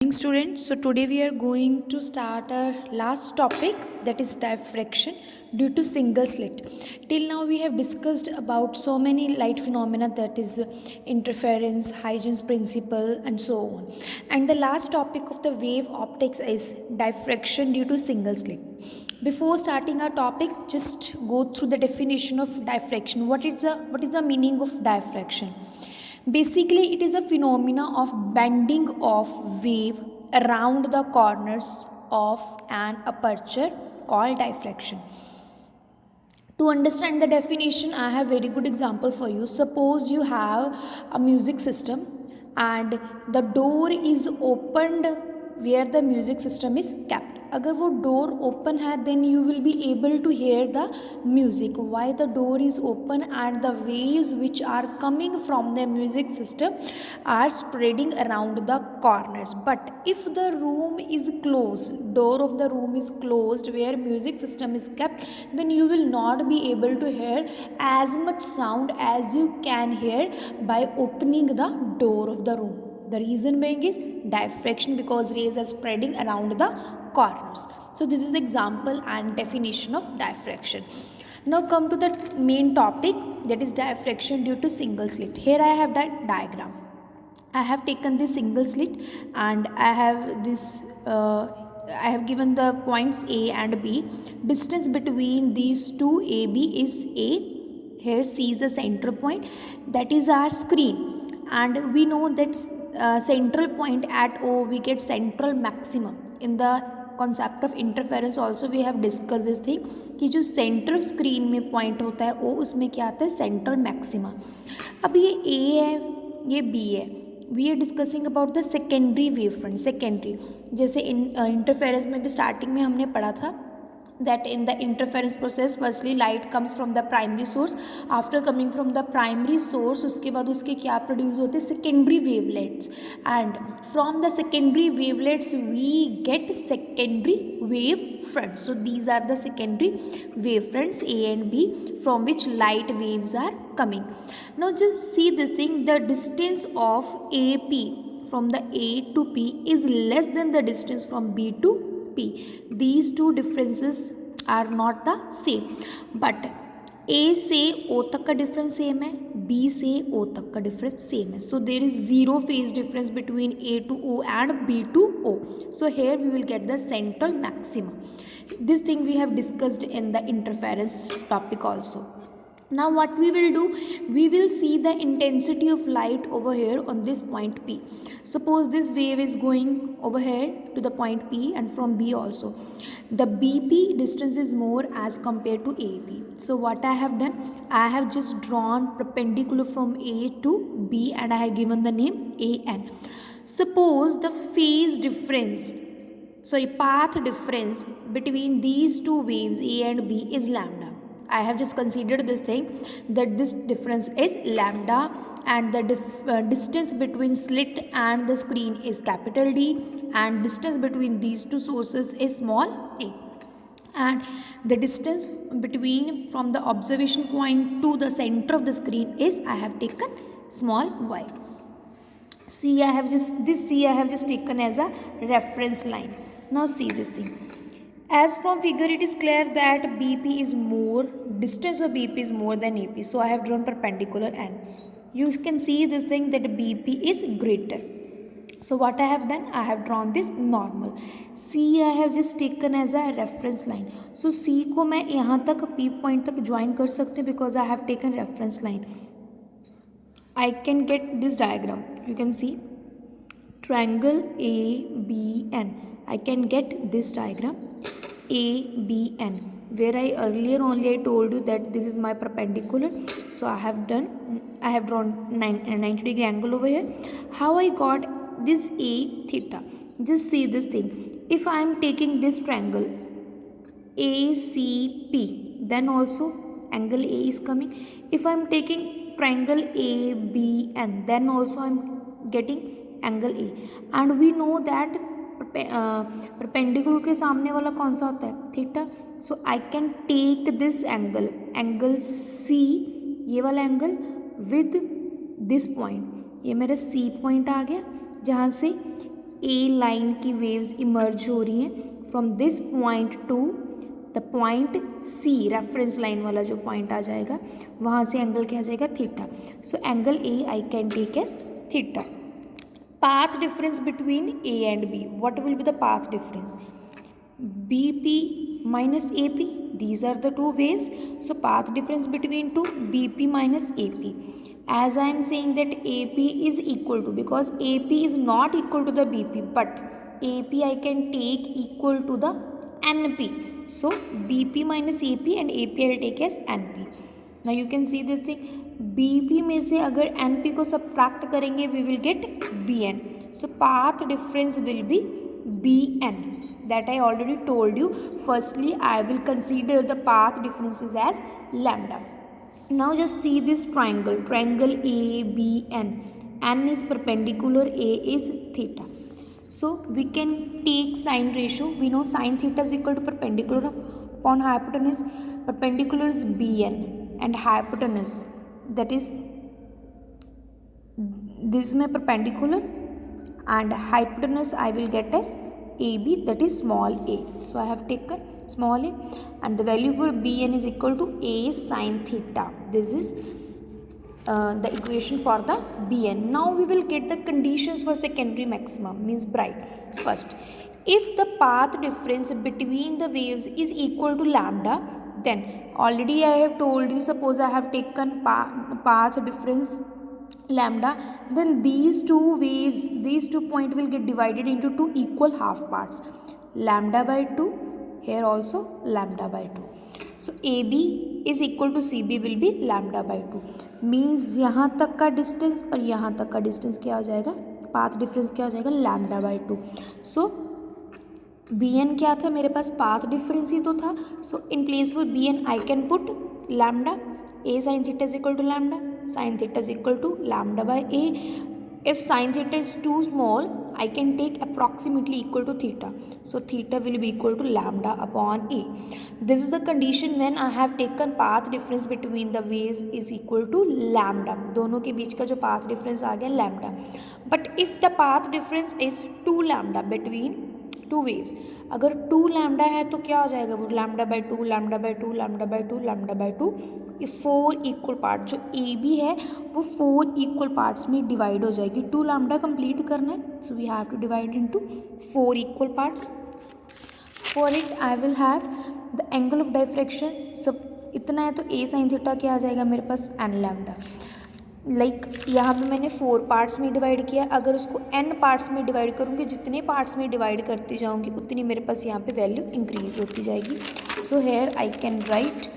Morning students, so today we are going to start our last topic, that is diffraction due to single slit. Till now we have discussed about so many light phenomena, that is interference, Huygens principle and so on. And the last topic of the wave optics is diffraction due to single slit. Before starting our topic, just go through the definition of diffraction. What is the meaning of diffraction? Basically, it is a phenomena of bending of wave around the corners of an aperture called diffraction. To understand the definition, I have very good example for you. Suppose you have a music system and the door is opened where the music system is kept. अगर वो door open है then you will be able to hear the music. Why the door is open and the waves which are coming from the music system are spreading around the corners. But if the room is closed, door of the room is closed where music system is kept, then you will not be able to hear as much sound as you can hear by opening the door of the room. The reason being is diffraction, because rays are spreading around the corners. So this is the example and definition of diffraction. Now come to the main topic, that is diffraction due to single slit. Here I have that diagram. I have taken this single slit and I have this I have given the points A and B. Distance between these two AB is A. Here C is the center point, that is our screen, and we know that central point at O we get central maximum. In the concept of interference also we have discussed this thing कि जो centre of screen में point होता है ओ, उसमें क्या आता है, central maxima. अब ये ए है, ये बी है. We are discussing about the secondary wave front. Secondary जैसे इंटरफेरेंस में भी स्टार्टिंग में हमने पढ़ा था that in the interference process firstly light comes from the primary source. After coming from the primary source उसके बाद उसके क्या प्रोड्यूस होते हैं, secondary wavelets, and from the secondary wavelets we get secondary wave fronts. So these are the secondary wave fronts A and B from which light waves are coming. Now just see this thing, the distance of AP from the A to P is less than the distance from B to P. These two differences are not the same, but A से O तक का difference same है, B से O तक का difference same है. So there is zero phase difference between A to O and B to O. So here we will get the central maximum. This thing we have discussed in the interference topic also. Now what we will do, we will see the intensity of light over here on this point P. Suppose this wave is going over here to the point P and from B also. The BP distance is more as compared to AB. So what I have done, I have just drawn perpendicular from A to B and I have given the name AN. Suppose the phase difference, path difference between these two waves A and B is lambda. I have just considered this thing, that this difference is lambda, and the distance between slit and the screen is capital D, and distance between these two sources is small a, and the distance between from the observation point to the center of the screen is, I have taken small y. C I have just taken as a reference line. Now see this thing. As from figure it is clear that BP is more, distance of BP is more than AP. So I have drawn perpendicular N. You can see this thing that BP is greater. So what I have done, I have drawn this normal. C I have just taken as a reference line. So C को मैं यहाँ तक P point तक join कर सकते हैं because I have taken reference line. I can get this diagram. You can see triangle ABN. I can get this diagram ABN, where I earlier only I told you that this is my perpendicular. So I have drawn 90 degree angle over here. How I got this A theta? Just see this thing. If I am taking this triangle ACP, then also angle A is coming. If I am taking triangle ABN, then also I am getting angle A, and we know that perpendicular के सामने वाला कौन सा होता है, theta. So I can take this angle C, ये वाला angle with this point, ये मेरा सी पॉइंट आ गया जहाँ से ए लाइन की वेव्स इमर्ज हो रही हैं from this point to the point C, reference line वाला जो पॉइंट आ जाएगा वहाँ से एंगल क्या आ जाएगा theta. So angle A I can take as theta. Path difference between A and B. What will be the path difference? BP minus AP. These are the two waves. So path difference between two, BP minus AP. As I am saying that AP is equal to, because AP is not equal to the BP, but AP I can take equal to the NP. So BP minus AP and AP I'll take as NP. Now you can see this thing. BP में से अगर NP को subtract करेंगे we will get BN. So path difference will be BN. That I already told you. Firstly, I will consider the path differences as lambda. Now just see this triangle, triangle ABN. N is perpendicular, A is theta. So we can take sine ratio. We know sine theta is equal to perpendicular upon hypotenuse. Perpendicular is BN and hypotenuse, that is this में perpendicular, and hypotenuse I will get as AB, that is small a. So I have taken small a, and the value for BN is equal to A sine theta. This is the equation for the BN. Now we will get the conditions for secondary maximum, means bright. First, if the path difference between the waves is equal to lambda, then already I have told you, suppose I have taken path difference lambda, then these two waves, these 2 points will get divided into two equal half parts, lambda by 2, here also lambda by 2. So AB is equal to CB will be lambda by 2. Means यहाँ तक का distance और यहाँ तक का distance क्या हो जाएगा, पाथ डिफरेंस क्या हो जाएगा, लैम्डा बाई 2. सो BN क्या था मेरे पास, पाथ डिफरेंस ही तो था. So in place for BN I can put lambda. A sin theta is equal to lambda, sin theta is equal to lambda by A. If sin theta is too small, I can take approximately equal to theta. So theta will be equal to lambda upon A. This is the condition when I have taken path difference between the waves is equal to lambda. दोनों के बीच का जो path difference आ गया lambda. But if the path difference is 2 lambda between two waves, अगर 2 lambda है तो क्या हो जाएगा वो, lambda by 2, lambda by 2, lambda by 2, lambda by 2. ये 4 इक्वल पार्ट जो ए बी है वो 4 इक्वल पार्ट्स में डिवाइड हो जाएगी. 2 लैम्डा कंप्लीट करना है, so we have to divide into 4 equal parts. For it I will have the angle of diffraction. सब इतना है तो ए साइन थीटा क्या आ जाएगा मेरे पास, एन लैम्डा. लाइक यहाँ पे मैंने 4 पार्ट्स में डिवाइड किया, अगर उसको n पार्ट्स में डिवाइड करूँगी, जितने पार्ट्स में डिवाइड करती जाऊँगी उतनी मेरे पास यहाँ पे वैल्यू इंक्रीज होती जाएगी. So here I can write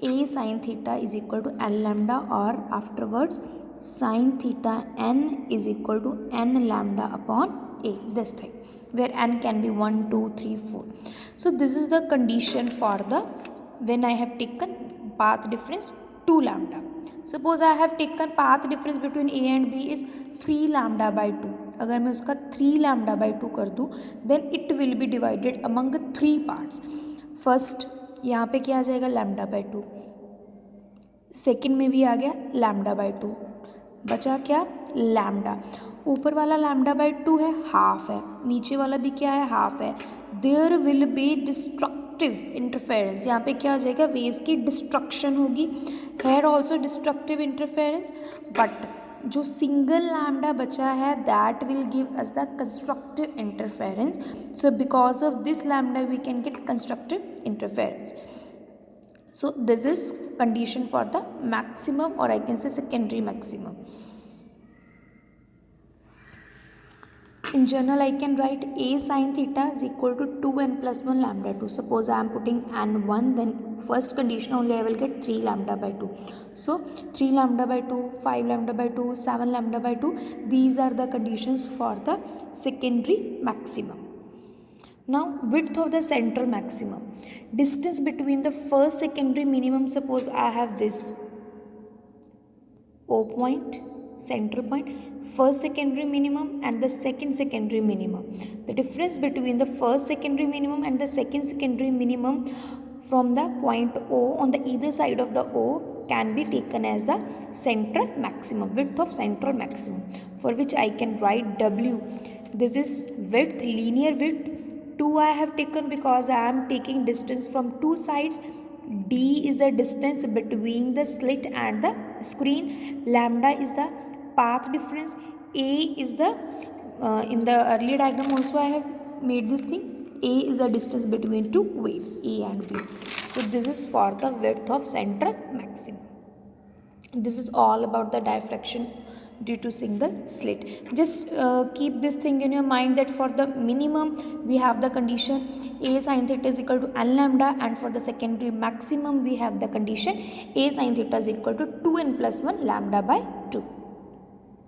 a sin theta is equal to n lambda, और afterwards sin theta n is equal to n lambda upon a, this thing where n can be 1, 2, 3, 4. So this is the condition for the when I have taken path difference 2 lambda. Suppose I have taken path difference between A and B is 3 lambda by 2. अगर मैं उसका 3 lambda by 2 कर दूँ, then it will be divided among 3 parts. First यहाँ पे क्या आ जाएगा, लैम्डा बाई 2. सेकेंड में भी आ गया लैम्डा बाई 2, बचा क्या, लैम्डा. ऊपर वाला लैम्डा बाई 2 है, हाफ है. नीचे वाला भी क्या है, हाफ है. There will be destructive interference. यहाँ पे क्या हो जाएगा, वेव्स की डिस्ट्रक्शन होगी. Here also destructive interference, but जो सिंगल लैम्डा बचा है that will give us the constructive interference. So because of this lambda we can get constructive interference. So this is condition for the maximum, or I can say secondary maximum. In general I can write a sin theta is equal to 2n plus 1 lambda 2. Suppose I am putting n1, then first condition only I will get 3 lambda by 2. So 3 lambda by 2, 5 lambda by 2, 7 lambda by 2. These are the conditions for the secondary maximum. Now width of the central maximum, distance between the first secondary minimum. Suppose I have this O point, central point, first secondary minimum and the second secondary minimum. The difference between the first secondary minimum and the second secondary minimum from the point O on the either side of the O can be taken as the central maximum, width of central maximum, for which I can write W This is width, linear width. 2 I have taken because I am taking distance from two sides. D is the distance between the slit and the screen. Lambda is the path difference. A is the in the earlier diagram also I have made this thing. A is the distance between two waves, A and B. So this is for the width of central maximum. This is all about the diffraction due to single slit. Just keep this thing in your mind that for the minimum we have the condition A sin theta is equal to n lambda, and for the secondary maximum we have the condition A sin theta is equal to 2n plus 1 lambda by 2.